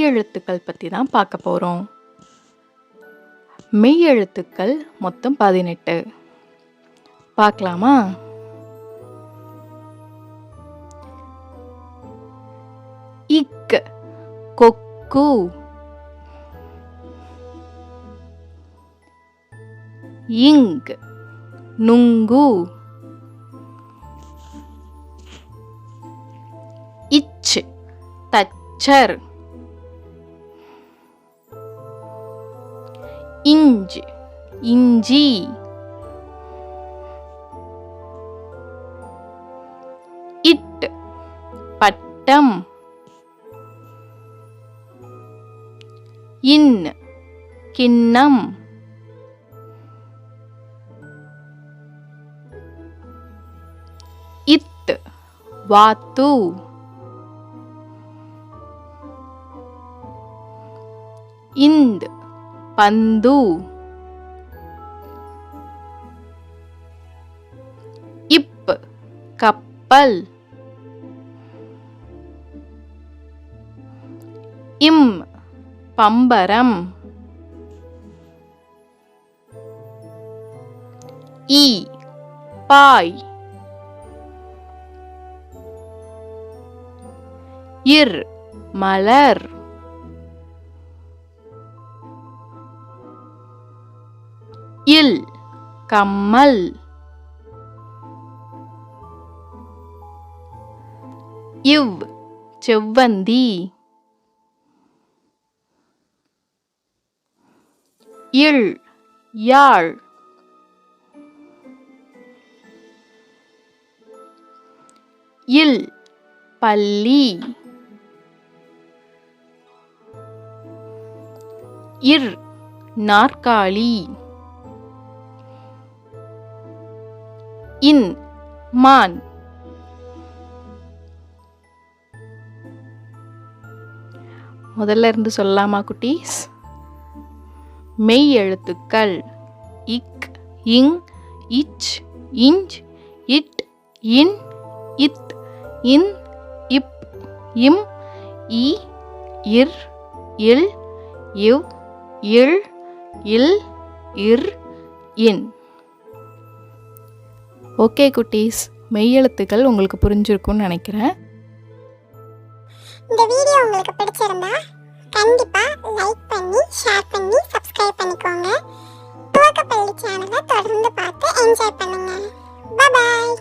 மெய்யெழுத்துக்கள் பற்றி தான் பார்க்க போகிறோம். மெய்யெழுத்துக்கள் மொத்தம் 18. பார்க்கலாமா? இக் கொக்கு, இங் நுங்கு, இச் தச்சர், இஞ்ச் இஞ்சி, இட் பட்டம், இன் கிண்ணம், இத் வாத்து, இந்த் பந்து, இப் கப்பல், இம் பம்பரம், இ பாய், இர் மலர், இல் கம்மல், இவ் செவ்வந்தி, இல் யாழ், இல் பல்லி, இர் நாற்காலி, இன் மான். முதல்ல இருந்து சொல்லலாமா குட்டீஸ்? மெய் எழுத்துக்கள் இக், இங், இச், இஞ்ச், இட், இன், இத், இன், இப், இம், இ, இர், இல், இவ், இல், இல், இர், இன். ஓகே குட்டீஸ், மெய்யெழுத்துக்கள் உங்களுக்கு புரிஞ்சிருக்கும்னு நினைக்கிறேன். இந்த வீடியோ உங்களுக்கு பிடிச்சிருந்தா கண்டிப்பா லைக் பண்ணி, ஷேர் பண்ணி, சப்ஸ்கிரைப் பண்ணிக்கோங்க. துவக்கப்பள்ளி சேனலை தொடர்ந்து பார்த்து என்ஜாய் பண்ணுங்க. Bye bye.